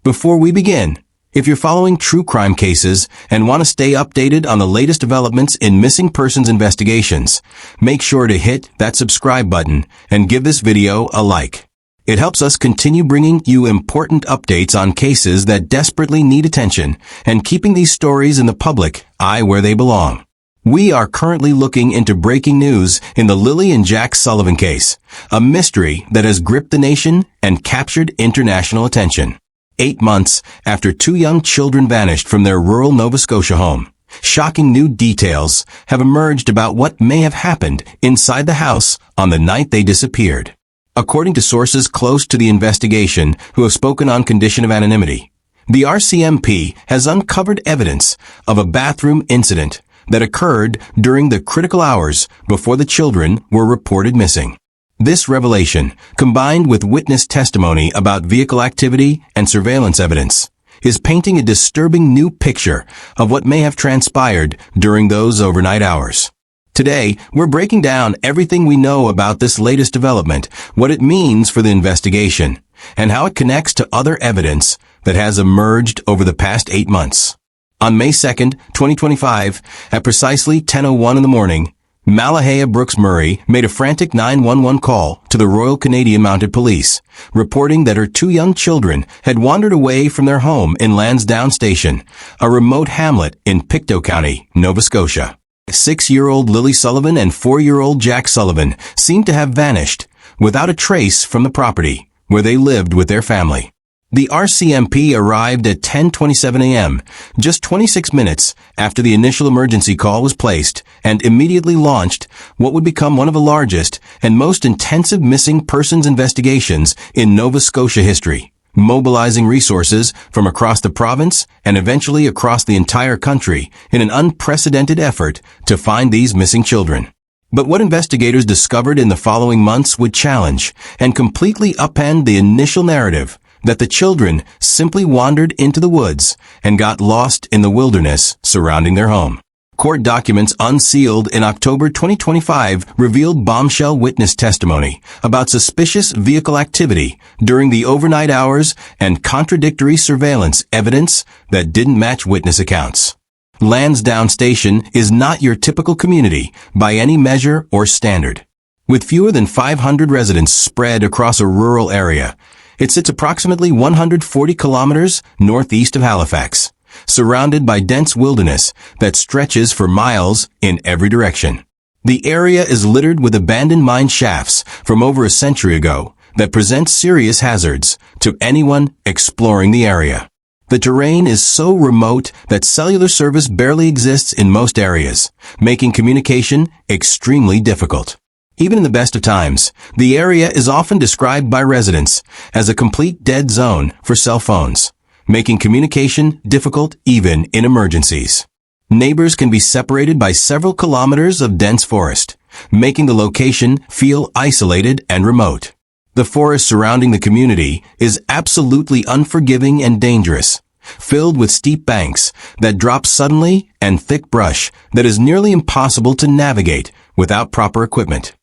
Before we begin, if you're following true crime cases and want to stay updated on the latest developments in missing persons investigations, make sure to hit that subscribe button and give this video a like. It helps us continue bringing you important updates on cases that desperately need attention and keeping these stories in the public eye where they belong. We are currently looking into breaking news in the Lilly and Jack Sullivan case, a mystery that has gripped the nation and captured international attention. 8 months after 2 young children vanished from their rural Nova Scotia home, shocking new details have emerged about what may have happened inside the house on the night they disappeared. According to sources close to the investigation who have spoken on condition of anonymity, the RCMP has uncovered evidence of a bathroom incident that occurred during the critical hours before the children were reported missing. This revelation, combined with witness testimony about vehicle activity and surveillance evidence, is painting a disturbing new picture of what may have transpired during those overnight hours. Today, we're breaking down everything we know about this latest development, what it means for the investigation, and how it connects to other evidence that has emerged over the past 8 months. On May 2nd, 2025, at precisely 10:01 in the morning, Malahea Brooks Murray made a frantic 911 call to the Royal Canadian Mounted Police, reporting that her 2 young children had wandered away from their home in Lansdowne Station, a remote hamlet in Pictou County, Nova Scotia. 6-year-old Lily Sullivan and 4-year-old Jack Sullivan seemed to have vanished without a trace from the property where they lived with their family. The RCMP arrived at 10:27 a.m., just 26 minutes after the initial emergency call was placed, and immediately launched what would become one of the largest and most intensive missing persons investigations in Nova Scotia history, mobilizing resources from across the province and eventually across the entire country in an unprecedented effort to find these missing children. But what investigators discovered in the following months would challenge and completely upend the initial narrative that the children simply wandered into the woods and got lost in the wilderness surrounding their home. Court documents unsealed in October 2025 revealed bombshell witness testimony about suspicious vehicle activity during the overnight hours and contradictory surveillance evidence that didn't match witness accounts. Lansdowne Station is not your typical community by any measure or standard. With fewer than 500 residents spread across a rural area, it sits approximately 140 kilometers northeast of Halifax, surrounded by dense wilderness that stretches for miles in every direction. The area is littered with abandoned mine shafts from over a century ago that present serious hazards to anyone exploring the area. The terrain is so remote that cellular service barely exists in most areas, making communication extremely difficult. Even in the best of times, the area is often described by residents as a complete dead zone for cell phones, making communication difficult even in emergencies. Neighbors can be separated by several kilometers of dense forest, making the location feel isolated and remote. The forest surrounding the community is absolutely unforgiving and dangerous, filled with steep banks that drop suddenly and thick brush that is nearly impossible to navigate without proper equipment.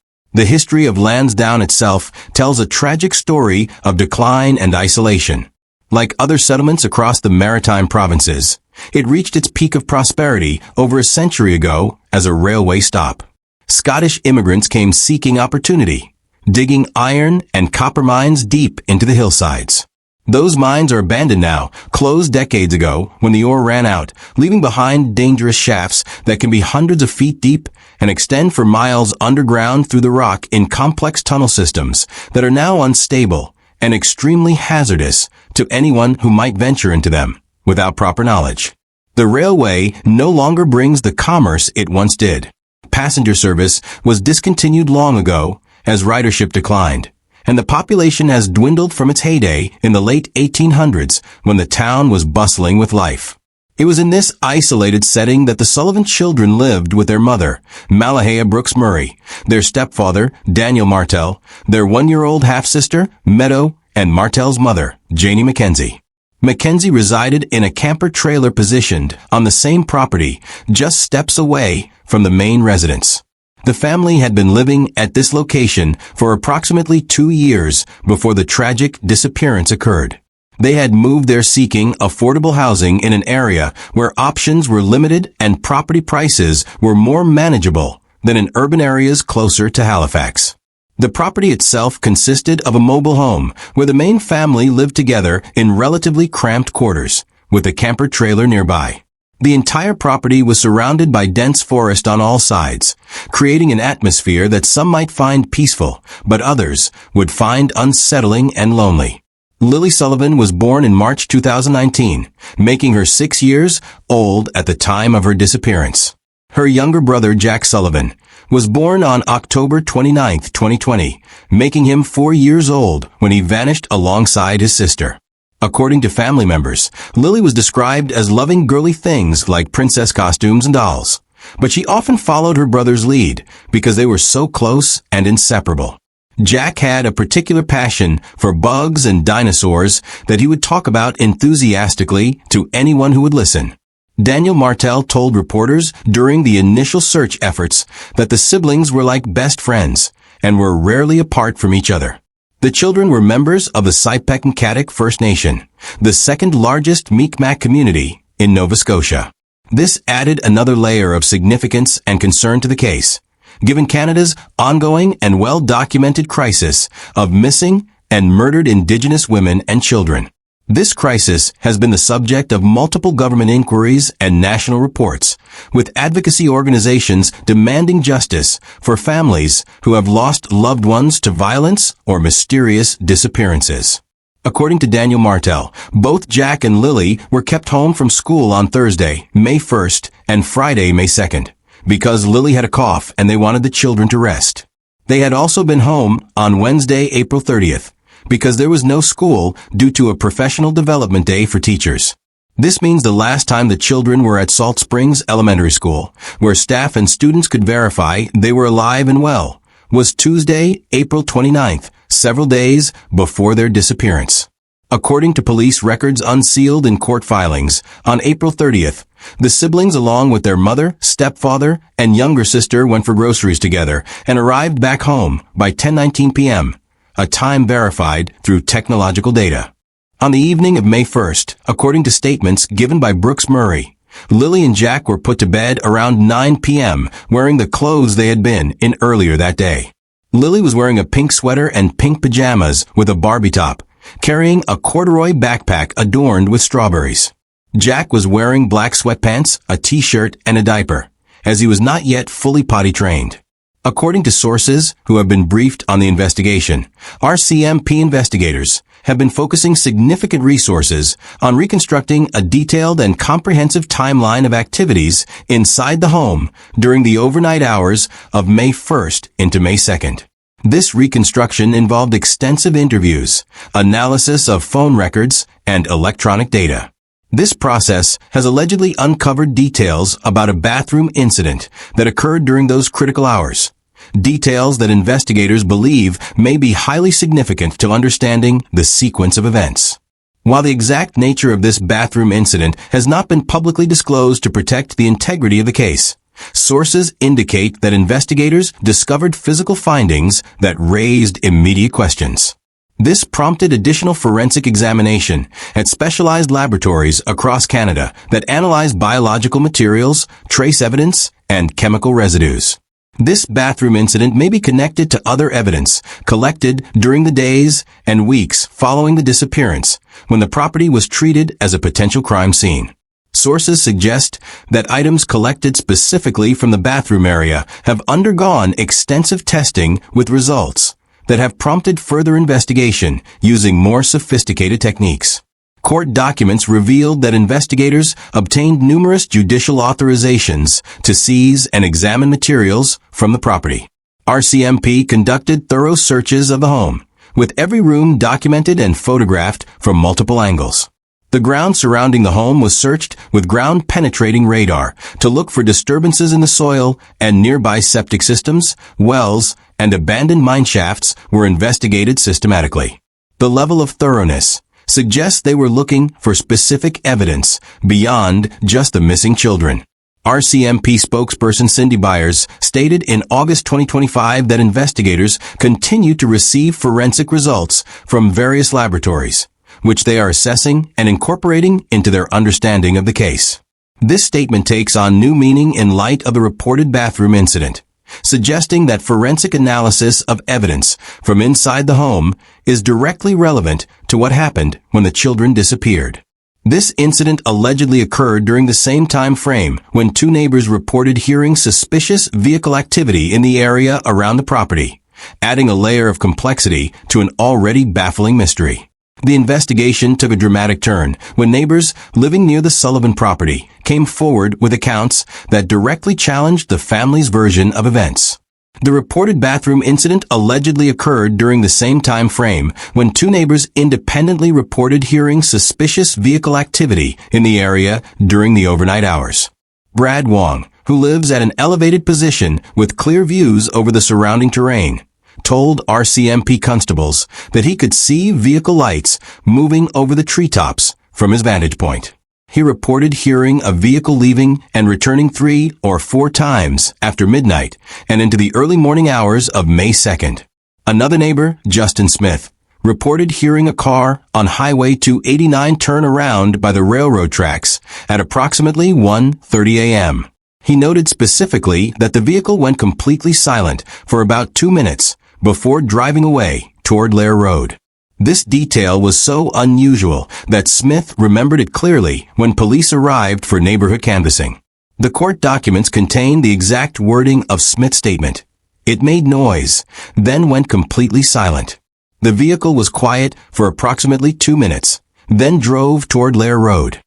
The history of Lansdowne itself tells a tragic story of decline and isolation. Like other settlements across the maritime provinces, it reached its peak of prosperity over a century ago as a railway stop. Scottish immigrants came seeking opportunity, digging iron and copper mines deep into the hillsides. Those mines are abandoned now, closed decades ago when the ore ran out, leaving behind dangerous shafts that can be hundreds of feet deep and extend for miles underground through the rock in complex tunnel systems that are now unstable and extremely hazardous to anyone who might venture into them without proper knowledge. The railway no longer brings the commerce it once did. Passenger service was discontinued long ago as ridership declined, and the population has dwindled from its heyday in the late 1800s when the town was bustling with life. It was in this isolated setting that the Sullivan children lived with their mother, Malahea Brooks Murray, their stepfather, Daniel Martel, their 1-year-old half-sister, Meadow, and Martel's mother, Janie Mackenzie. Mackenzie resided in a camper trailer positioned on the same property, just steps away from the main residence. The family had been living at this location for approximately 2 years before the tragic disappearance occurred. They had moved there seeking affordable housing in an area where options were limited and property prices were more manageable than in urban areas closer to Halifax. The property itself consisted of a mobile home where the main family lived together in relatively cramped quarters, with a camper trailer nearby. The entire property was surrounded by dense forest on all sides, creating an atmosphere that some might find peaceful, but others would find unsettling and lonely. Lily Sullivan was born in March 2019, making her 6 years old at the time of her disappearance. Her younger brother, Jack Sullivan, was born on October 29, 2020, making him 4 years old when he vanished alongside his sister. According to family members, Lily was described as loving girly things like princess costumes and dolls, but she often followed her brother's lead because they were so close and inseparable. Jack had a particular passion for bugs and dinosaurs that he would talk about enthusiastically to anyone who would listen. Daniel Martel told reporters during the initial search efforts that the siblings were like best friends and were rarely apart from each other. The children were members of the Sipek-Nkatik First Nation, the second largest Mi'kmaq community in Nova Scotia. This added another layer of significance and concern to the case, given Canada's ongoing and well-documented crisis of missing and murdered Indigenous women and children. This crisis has been the subject of multiple government inquiries and national reports, with advocacy organizations demanding justice for families who have lost loved ones to violence or mysterious disappearances. According to Daniel Martel, both Jack and Lily were kept home from school on Thursday, May 1st, and Friday, May 2nd, because Lily had a cough and they wanted the children to rest. They had also been home on Wednesday, April 30th, because there was no school due to a professional development day for teachers. This means the last time the children were at Salt Springs Elementary School, where staff and students could verify they were alive and well, was Tuesday, April 29th, several days before their disappearance. According to police records unsealed in court filings, on April 30th, the siblings along with their mother, stepfather, and younger sister went for groceries together and arrived back home by 10:19 p.m., a time verified through technological data. On the evening of May 1st, according to statements given by Brooks Murray, Lily and Jack were put to bed around 9 p.m. wearing the clothes they had been in earlier that day. Lily was wearing a pink sweater and pink pajamas with a Barbie top, carrying a corduroy backpack adorned with strawberries. Jack was wearing black sweatpants, a t-shirt, and a diaper, as he was not yet fully potty trained. According to sources who have been briefed on the investigation, RCMP investigators have been focusing significant resources on reconstructing a detailed and comprehensive timeline of activities inside the home during the overnight hours of May 1st into May 2nd. This reconstruction involved extensive interviews, analysis of phone records, and electronic data. This process has allegedly uncovered details about a bathroom incident that occurred during those critical hours. Details that investigators believe may be highly significant to understanding the sequence of events. While the exact nature of this bathroom incident has not been publicly disclosed to protect the integrity of the case, sources indicate that investigators discovered physical findings that raised immediate questions. This prompted additional forensic examination at specialized laboratories across Canada that analyze biological materials, trace evidence, and chemical residues. This bathroom incident may be connected to other evidence collected during the days and weeks following the disappearance, when the property was treated as a potential crime scene. Sources suggest that items collected specifically from the bathroom area have undergone extensive testing with results that have prompted further investigation using more sophisticated techniques. Court documents revealed that investigators obtained numerous judicial authorizations to seize and examine materials from the property. RCMP conducted thorough searches of the home, with every room documented and photographed from multiple angles. The ground surrounding the home was searched with ground-penetrating radar to look for disturbances in the soil, and nearby septic systems, wells, and abandoned mine shafts were investigated systematically. The level of thoroughness suggests they were looking for specific evidence beyond just the missing children. RCMP spokesperson Cindy Byers stated in August 2025 that investigators continue to receive forensic results from various laboratories, which they are assessing and incorporating into their understanding of the case. This statement takes on new meaning in light of the reported bathroom incident, suggesting that forensic analysis of evidence from inside the home is directly relevant to what happened when the children disappeared. This incident allegedly occurred during the same time frame when two neighbors reported hearing suspicious vehicle activity in the area around the property, adding a layer of complexity to an already baffling mystery. The investigation took a dramatic turn when neighbors living near the Sullivan property came forward with accounts that directly challenged the family's version of events. The reported bathroom incident allegedly occurred during the same time frame when two neighbors independently reported hearing suspicious vehicle activity in the area during the overnight hours. Brad Wong, who lives at an elevated position with clear views over the surrounding terrain, told RCMP constables that he could see vehicle lights moving over the treetops from his vantage point. He reported hearing a vehicle leaving and returning 3 or 4 times after midnight and into the early morning hours of May 2nd. Another neighbor, Justin Smith, reported hearing a car on Highway 289 turn around by the railroad tracks at approximately 1:30 a.m. He noted specifically that the vehicle went completely silent for about 2 minutes before driving away toward Lair Road. This detail was so unusual that Smith remembered it clearly when police arrived for neighborhood canvassing. The court documents contain the exact wording of Smith's statement. It made noise, then went completely silent. The vehicle was quiet for approximately 2 minutes, then drove toward Lair Road.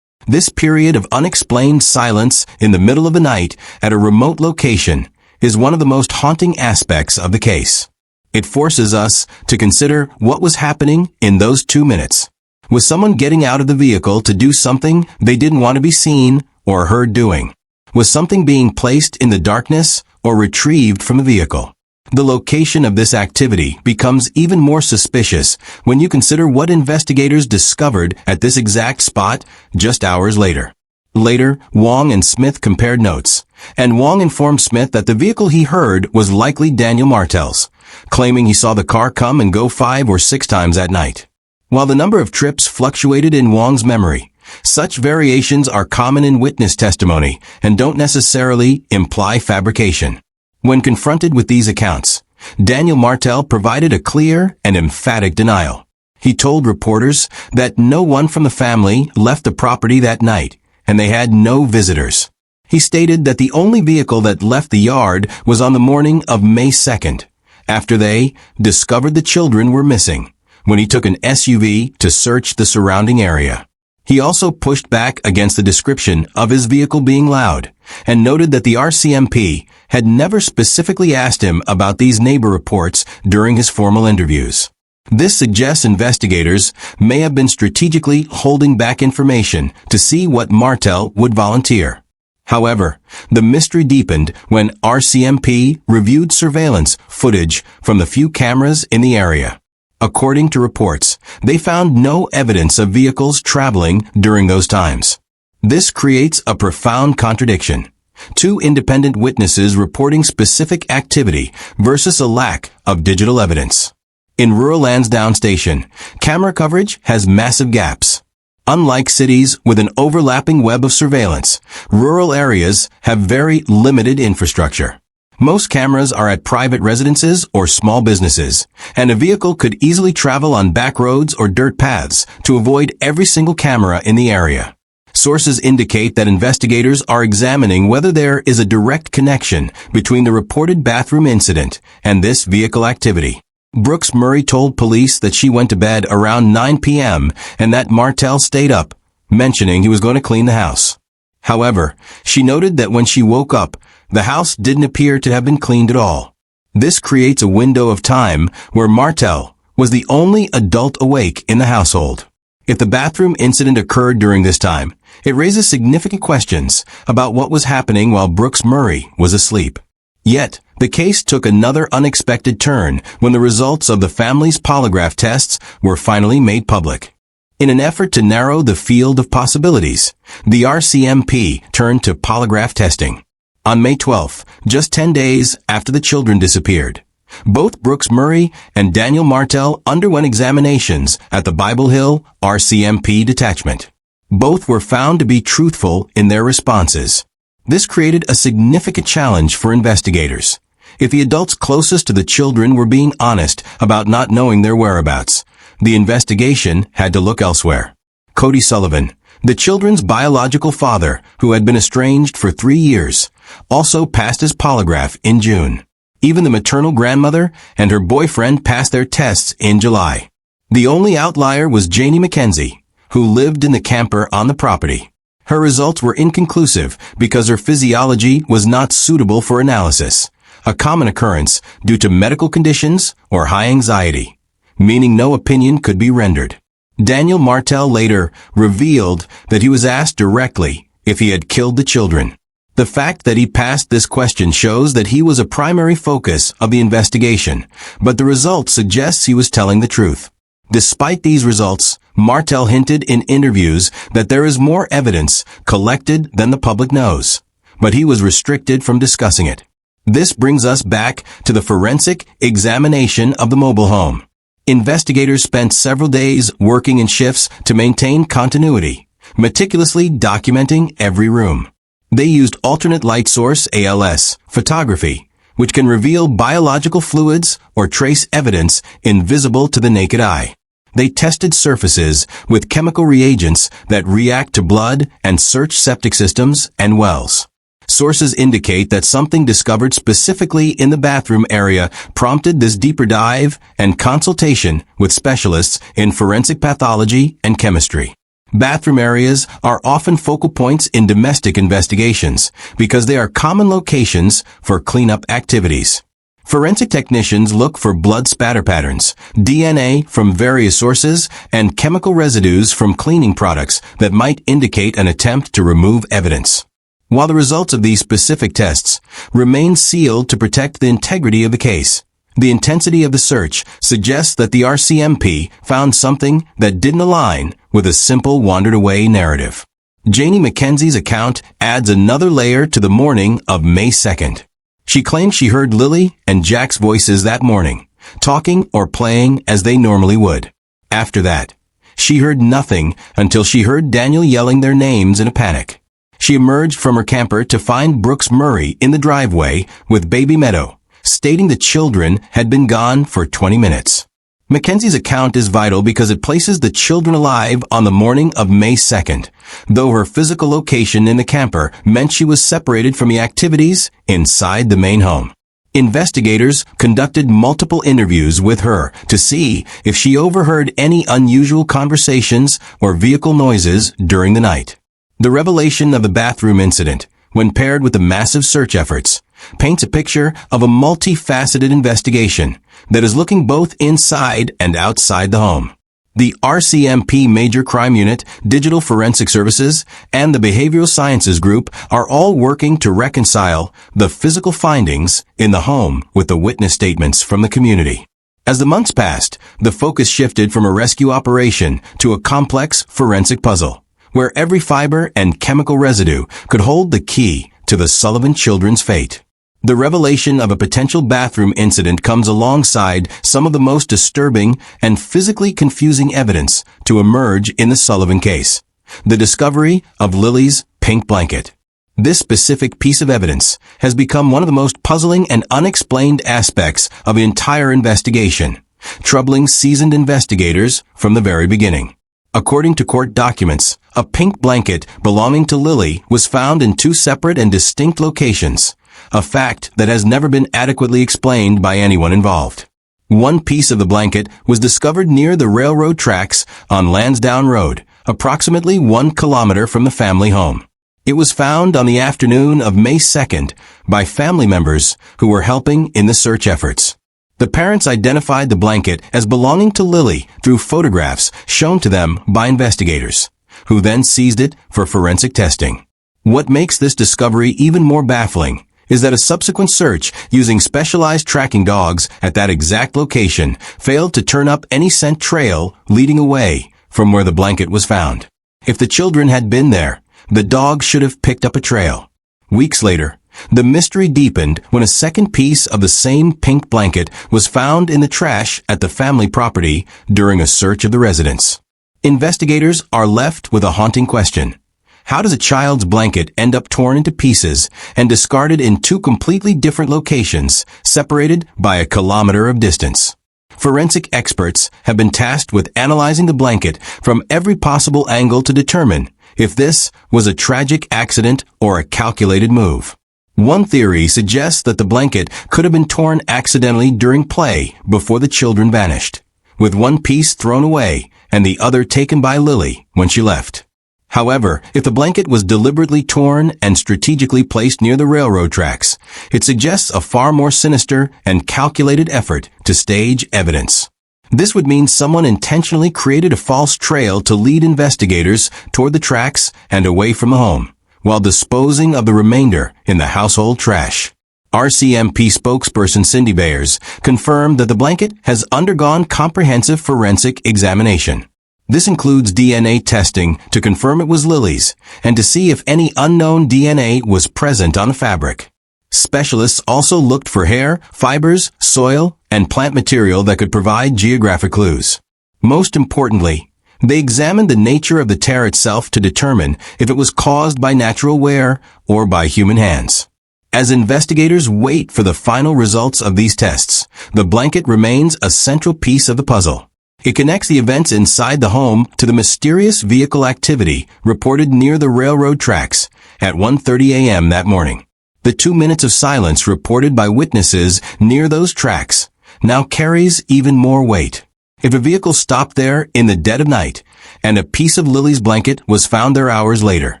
This period of unexplained silence in the middle of the night at a remote location is one of the most haunting aspects of the case. It forces us to consider what was happening in those 2 minutes. Was someone getting out of the vehicle to do something they didn't want to be seen or heard doing? Was something being placed in the darkness or retrieved from the vehicle? The location of this activity becomes even more suspicious when you consider what investigators discovered at this exact spot just hours later. Later, Wong and Smith compared notes, and Wong informed Smith that the vehicle he heard was likely Daniel Martel's, claiming he saw the car come and go 5 or 6 times at night. While the number of trips fluctuated in Wong's memory, such variations are common in witness testimony and don't necessarily imply fabrication. When confronted with these accounts, Daniel Martel provided a clear and emphatic denial. He told reporters that no one from the family left the property that night, and they had no visitors. He stated that the only vehicle that left the yard was on the morning of May 2nd, after they discovered the children were missing, when he took an SUV to search the surrounding area. He also pushed back against the description of his vehicle being loud, and noted that the RCMP had never specifically asked him about these neighbor reports during his formal interviews. This suggests investigators may have been strategically holding back information to see what Martel would volunteer. However, the mystery deepened when RCMP reviewed surveillance footage from the few cameras in the area. According to reports, they found no evidence of vehicles traveling during those times. This creates a profound contradiction. 2 independent witnesses reporting specific activity versus a lack of digital evidence. In rural Lansdowne Station, camera coverage has massive gaps. Unlike cities with an overlapping web of surveillance, rural areas have very limited infrastructure. Most cameras are at private residences or small businesses, and a vehicle could easily travel on back roads or dirt paths to avoid every single camera in the area. Sources indicate that investigators are examining whether there is a direct connection between the reported bathroom incident and this vehicle activity. Brooks Murray told police that she went to bed around 9 p.m. and that Martel stayed up, mentioning he was going to clean the house. However, she noted that when she woke up, the house didn't appear to have been cleaned at all. This creates a window of time where Martel was the only adult awake in the household. If the bathroom incident occurred during this time, it raises significant questions about what was happening while Brooks Murray was asleep. Yet, the case took another unexpected turn when the results of the family's polygraph tests were finally made public. In an effort to narrow the field of possibilities, the RCMP turned to polygraph testing. On May 12, just 10 days after the children disappeared, Both Brooks Murray and Daniel Martell underwent examinations at the Bible Hill RCMP detachment. Both were found to be truthful in their responses. This created a significant challenge for investigators. If the adults closest to the children were being honest about not knowing their whereabouts, the investigation had to look elsewhere. Cody Sullivan, the children's biological father, who had been estranged for 3 years, also passed his polygraph in June. Even the maternal grandmother and her boyfriend passed their tests in July. The only outlier was Janie McKenzie, who lived in the camper on the property. Her results were inconclusive because her physiology was not suitable for analysis, a common occurrence due to medical conditions or high anxiety, meaning no opinion could be rendered. Daniel Martell later revealed that he was asked directly if he had killed the children. The fact that he passed this question shows that he was a primary focus of the investigation, but the result suggests he was telling the truth. Despite these results, Martell hinted in interviews that there is more evidence collected than the public knows, but he was restricted from discussing it. This brings us back to the forensic examination of the mobile home. Investigators spent several days working in shifts to maintain continuity, meticulously documenting every room. They used alternate light source ALS photography, which can reveal biological fluids or trace evidence invisible to the naked eye. They tested surfaces with chemical reagents that react to blood and searched septic systems and wells. Sources indicate that something discovered specifically in the bathroom area prompted this deeper dive and consultation with specialists in forensic pathology and chemistry. Bathroom areas are often focal points in domestic investigations because they are common locations for cleanup activities. Forensic technicians look for blood spatter patterns, DNA from various sources, and chemical residues from cleaning products that might indicate an attempt to remove evidence. While the results of these specific tests remain sealed to protect the integrity of the case, the intensity of the search suggests that the RCMP found something that didn't align with a simple wandered-away narrative. Janie McKenzie's account adds another layer to the morning of May 2nd. She claims she heard Lilly and Jack's voices that morning, talking or playing as they normally would. After that, she heard nothing until she heard Daniel yelling their names in a panic. She emerged from her camper to find Brooks Murray in the driveway with Baby Meadow, stating the children had been gone for 20 minutes. Mackenzie's account is vital because it places the children alive on the morning of May 2nd, though her physical location in the camper meant she was separated from the activities inside the main home. Investigators conducted multiple interviews with her to see if she overheard any unusual conversations or vehicle noises during the night. The revelation of the bathroom incident, when paired with the massive search efforts, paints a picture of a multifaceted investigation that is looking both inside and outside the home. The RCMP Major Crime Unit, Digital Forensic Services, and the Behavioral Sciences Group are all working to reconcile the physical findings in the home with the witness statements from the community. As the months passed, the focus shifted from a rescue operation to a complex forensic puzzle, where every fiber and chemical residue could hold the key to the Sullivan children's fate. The revelation of a potential bathroom incident comes alongside some of the most disturbing and physically confusing evidence to emerge in the Sullivan case: the discovery of Lilly's pink blanket. This specific piece of evidence has become one of the most puzzling and unexplained aspects of the entire investigation, troubling seasoned investigators from the very beginning. According to court documents, a pink blanket belonging to Lilly was found in 2 separate and distinct locations, a fact that has never been adequately explained by anyone involved. One piece of the blanket was discovered near the railroad tracks on Lansdowne Road, approximately 1 kilometer from the family home. It was found on the afternoon of May 2nd by family members who were helping in the search efforts. The parents identified the blanket as belonging to Lilly through photographs shown to them by investigators, who then seized it for forensic testing. What makes this discovery even more baffling is that a subsequent search using specialized tracking dogs at that exact location failed to turn up any scent trail leading away from where the blanket was found. If the children had been there, the dog should have picked up a trail. Weeks later, The mystery deepened when a second piece of the same pink blanket was found in the trash at the family property during a search of the residence. Investigators are left with a haunting question. How does a child's blanket end up torn into pieces and discarded in two completely different locations, separated by a kilometer of distance? Forensic experts have been tasked with analyzing the blanket from every possible angle to determine if this was a tragic accident or a calculated move. One theory suggests that the blanket could have been torn accidentally during play before the children vanished, with one piece thrown away and the other taken by Lilly when she left. However, if the blanket was deliberately torn and strategically placed near the railroad tracks, it suggests a far more sinister and calculated effort to stage evidence. This would mean someone intentionally created a false trail to lead investigators toward the tracks and away from the home, while disposing of the remainder in the household trash. RCMP spokesperson Cindy Bayers confirmed that the blanket has undergone comprehensive forensic examination. This includes DNA testing to confirm it was Lilly's and to see if any unknown DNA was present on the fabric. Specialists also looked for hair, fibers, soil, and plant material that could provide geographic clues. Most importantly, they examined the nature of the tear itself to determine if it was caused by natural wear or by human hands. As investigators wait for the final results of these tests, the blanket remains a central piece of the puzzle. It connects the events inside the home to the mysterious vehicle activity reported near the railroad tracks at 1:30 a.m. that morning. The 2 minutes of silence reported by witnesses near those tracks now carries even more weight. If a vehicle stopped there in the dead of night and a piece of Lilly's blanket was found there hours later,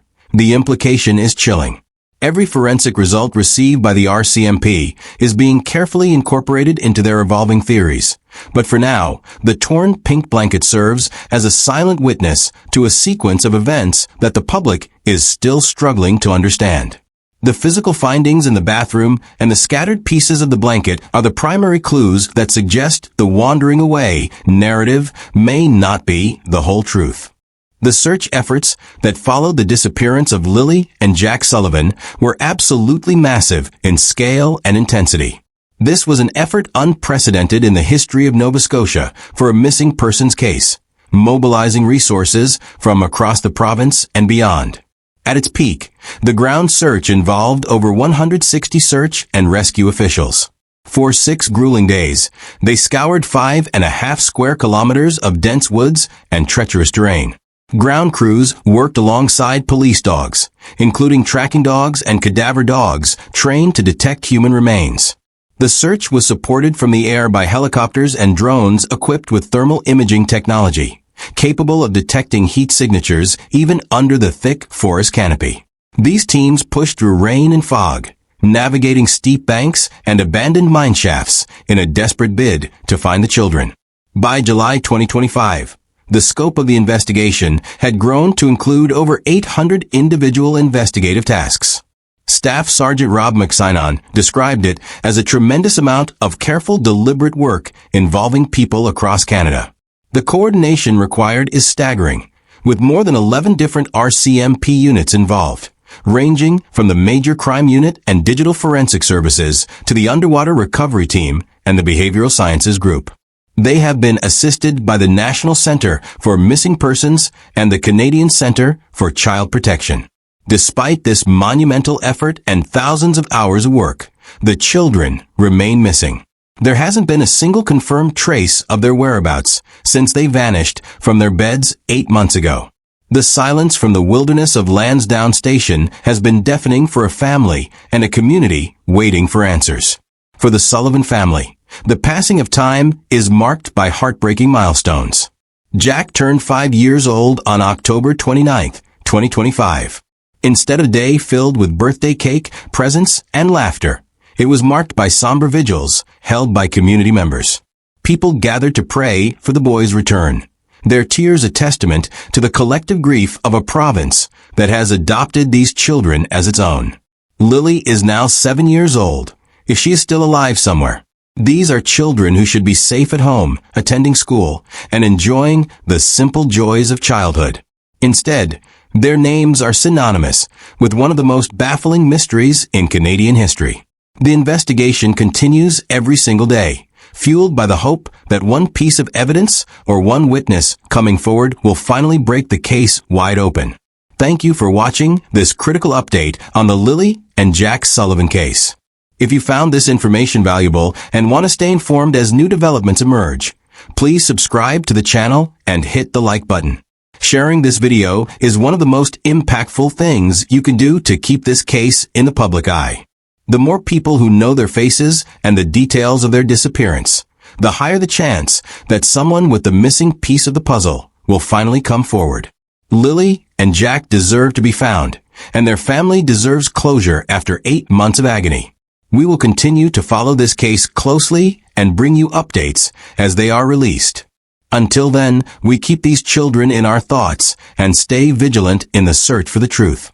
the implication is chilling. Every forensic result received by the RCMP is being carefully incorporated into their evolving theories. But for now, the torn pink blanket serves as a silent witness to a sequence of events that the public is still struggling to understand. The physical findings in the bathroom and the scattered pieces of the blanket are the primary clues that suggest the wandering away narrative may not be the whole truth. The search efforts that followed the disappearance of Lilly and Jack Sullivan were absolutely massive in scale and intensity. This was an effort unprecedented in the history of Nova Scotia for a missing persons case, mobilizing resources from across the province and beyond. At its peak, the ground search involved over 160 search and rescue officials. For 6 grueling days, they scoured 5.5 square kilometers of dense woods and treacherous terrain. Ground crews worked alongside police dogs, including tracking dogs and cadaver dogs trained to detect human remains. The search was supported from the air by helicopters and drones equipped with thermal imaging technology, capable of detecting heat signatures even under the thick forest canopy. These teams pushed through rain and fog, navigating steep banks and abandoned mine shafts in a desperate bid to find the children. By July 2025, the scope of the investigation had grown to include over 800 individual investigative tasks. Staff Sergeant Rob McSinon described it as a tremendous amount of careful, deliberate work involving people across Canada. The coordination required is staggering, with more than 11 different RCMP units involved, ranging from the Major Crime Unit and Digital Forensic Services to the Underwater Recovery Team and the Behavioral Sciences Group. They have been assisted by the National Centre for Missing Persons and the Canadian Centre for Child Protection. Despite this monumental effort and thousands of hours of work, the children remain missing. There hasn't been a single confirmed trace of their whereabouts since they vanished from their beds 8 months ago. The silence from the wilderness of Lansdowne Station has been deafening for a family and a community waiting for answers. For the Sullivan family, the passing of time is marked by heartbreaking milestones. Jack turned 5 years old on October 29, 2025. Instead of a day filled with birthday cake, presents, and laughter, it was marked by somber vigils held by community members. People gathered to pray for the boy's return, their tears a testament to the collective grief of a province that has adopted these children as its own. Lilly is now 7 years old, if she is still alive somewhere. These are children who should be safe at home, attending school, and enjoying the simple joys of childhood. Instead, Their names are synonymous with one of the most baffling mysteries in Canadian history. The investigation continues every single day, fueled by the hope that one piece of evidence or one witness coming forward will finally break the case wide open. Thank you for watching this critical update on the Lilly and Jack Sullivan case. If you found this information valuable and want to stay informed as new developments emerge, please subscribe to the channel and hit the like button. Sharing this video is one of the most impactful things you can do to keep this case in the public eye. The more people who know their faces and the details of their disappearance, the higher the chance that someone with the missing piece of the puzzle will finally come forward. Lilly and Jack deserve to be found, and their family deserves closure after 8 months of agony. We will continue to follow this case closely and bring you updates as they are released. Until then, we keep these children in our thoughts and stay vigilant in the search for the truth.